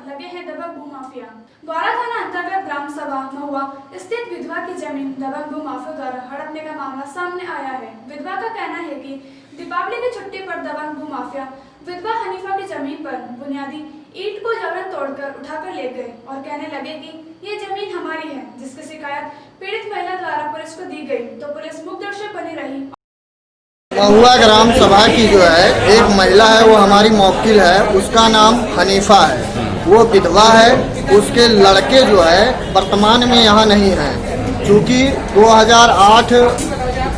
लगे हैं दबंग भूमाफिया। गौरा थाना अंतर्गत ग्राम सभा महुआ स्थित विधवा की जमीन दबंग भूमाफिया द्वारा हड़पने का मामला सामने आया है। विधवा का कहना है कि दीपावली की छुट्टी पर दबंग भूमाफिया विधवा हनीफा की जमीन पर बुनियादी ईंट को जबरन तोड़कर उठाकर ले गए और कहने लगे कि ये जमीन हमारी है, जिसकी शिकायत पीड़ित महिला द्वारा पुलिस को दी गई तो पुलिस मुखदर्शक बनी रही। महुआ ग्राम सभा की जो है एक महिला है, वो हमारी मौकिल है, उसका नाम हनीफा है, वो विधवा है। उसके लड़के जो है वर्तमान में यहाँ नहीं है, क्योंकि 2008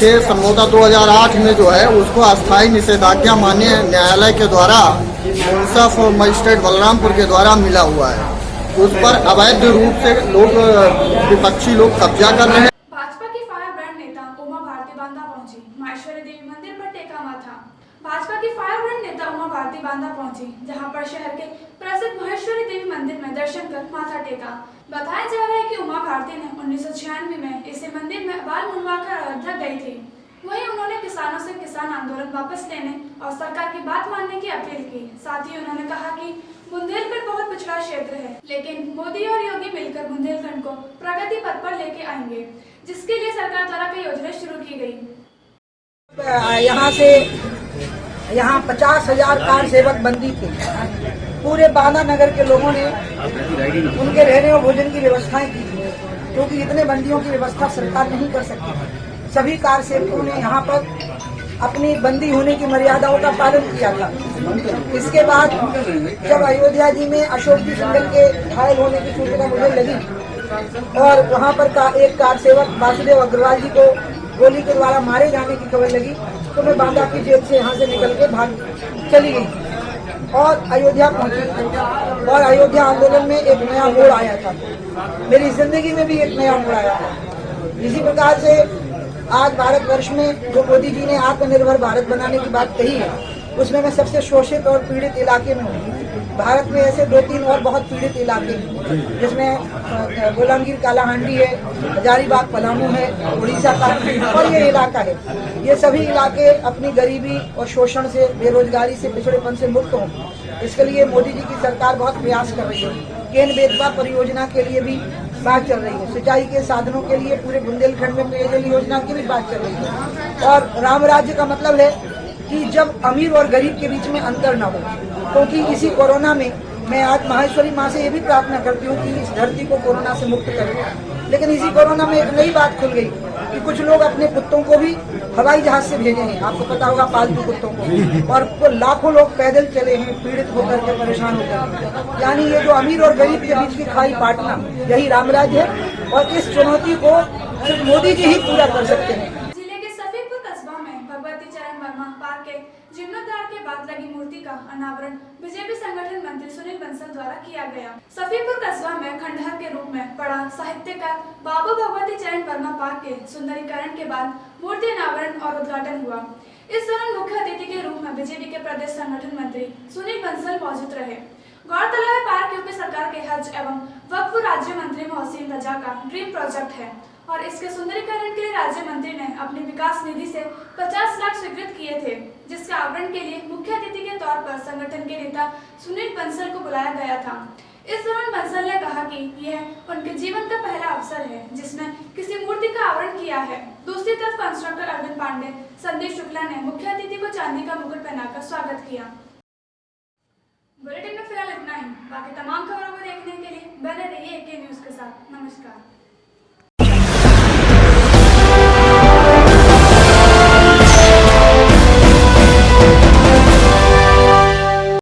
के संभवतः 2008 में जो है उसको अस्थायी निषेधाज्ञा माननीय न्यायालय के द्वारा इंसाफ मजिस्ट्रेट बलरामपुर के द्वारा मिला हुआ है। उस पर अवैध रूप से लोग विपक्षी लोग कब्जा कर रहे हैं। भाजपा की फायर ब्रांड नेता उमा भारती बांदा पहुंची, माहेश्वरी देवी मंदिर पर टेका माथा। भाजपा की फायर ब्रांड नेता उमा भारती बांदा पहुंची, जहां पर शहर के प्रसिद्ध माहेश्वरी देवी मंदिर में दर्शन कर माथा टेका। बताया जा रहा है कि उमा भारती ने 1996 में इसी मंदिर में बाल मुंडवाकर अयोध्या गई थी। वहीं उन्होंने किसानों से किसान आंदोलन वापस लेने और सरकार की बात मानने की अपील की। साथ ही उन्होंने कहा कि बुंदेलखंड बहुत पिछड़ा क्षेत्र है, लेकिन मोदी और योगी मिलकर बुंदेलखंड को प्रगति पथ पर लेके आएंगे, जिसके लिए सरकार द्वारा कई योजनाएं शुरू की गई। यहाँ 50,000 कार सेवक बंदी थे। पूरे बांदा नगर के लोगों ने उनके रहने और भोजन की व्यवस्थाएं की, क्योंकि इतने बंदियों की व्यवस्था सरकार नहीं कर सकती। सभी कार सेवकों ने यहाँ पर अपनी बंदी होने की मर्यादाओं का पालन किया था। इसके बाद जब अयोध्या जी में अशोक जी सिंघल के घायल होने की सूचना मुझे लगी और वहाँ पर एक कार सेवक वासुदेव अग्रवाल जी को गोली के द्वारा मारे जाने की खबर लगी, तो मैं बांदा की जेल से यहाँ से निकल के भाग चली गई और अयोध्या पहुंची। और अयोध्या आंदोलन में एक नया मोड़ आया था, मेरी जिंदगी में भी एक नया मोड़ आया था। इसी प्रकार से आज भारतवर्ष में जो मोदी जी ने आत्मनिर्भर भारत बनाने की बात कही है, उसमें मैं सबसे शोषित और पीड़ित इलाके में हूँ। भारत में ऐसे 2-3 और बहुत पीड़ित इलाके हैं, जिसमें गोलांगीर कालाहांडी है, हजारीबाग पलामू है, उड़ीसा का और ये इलाका है। ये सभी इलाके अपनी गरीबी और शोषण से, बेरोजगारी से, पिछड़ेपन से मुक्त हों, इसके लिए मोदी जी की सरकार बहुत प्रयास कर रही है। केन बेतवा परियोजना के लिए भी बात चल रही है, सिंचाई के साधनों के लिए पूरे बुंदेलखंड में पेयजल योजना की भी बात चल रही है। और राम राज्य का मतलब है कि जब अमीर और गरीब के बीच में अंतर न हो, क्योंकि इसी कोरोना में मैं आज माहेश्वरी माँ से ये भी प्रार्थना करती हूँ कि इस धरती को कोरोना से मुक्त करें। लेकिन इसी कोरोना में एक नई बात खुल गई कि कुछ लोग अपने कुत्तों को भी हवाई जहाज से भेजे हैं, आपको पता होगा, पालतू कुत्तों को, और लाखों लोग पैदल चले हैं पीड़ित होकर के, परेशान होकर। यानी ये जो अमीर और गरीब के बीच की खाई पाटना, यही राम राज्य है और इस चुनौती को सिर्फ मोदी जी ही पूरा कर सकते हैं। जीर्णोद्धार के बाद लगी मूर्ति का अनावरण बीजेपी संगठन मंत्री सुनील बंसल द्वारा किया गया। सफीपुर कस्बा में खंडहर के रूप में पड़ा साहित्यकार बाबू भगवती चरण वर्मा पार्क के सुंदरीकरण के बाद मूर्ति अनावरण और उद्घाटन हुआ। इस दौरान मुख्य अतिथि के रूप में बीजेपी के प्रदेश संगठन मंत्री सुनील बंसल मौजूद रहे। गौरतलब है, पार्क यूपी सरकार के हज एवं वक्फ राज्य मंत्री मोहसिन रजा का ड्रीम प्रोजेक्ट है और इसके सुंदरीकरण के लिए राज्य मंत्री ने अपनी विकास निधि से 50 लाख स्वीकृत किए थे, जिसके आवरण के लिए मुख्य अतिथि के तौर पर संगठन के नेता सुनील बंसल को बुलाया गया था। इस दौरान बंसल ने कहा कि यह उनके जीवन का पहला अवसर है जिसमें किसी मूर्ति का आवरण किया है। दूसरी तरफ कंस्ट्रक्टर अरविंद पांडे, संदीप शुक्ला ने मुख्य अतिथि को चांदी का मुकुट पहनाकर स्वागत किया। बुलेटिन में फिलहाल इतना ही। बाकी तमाम खबरों को देखने के लिए बने रहिए AK न्यूज के साथ। नमस्कार।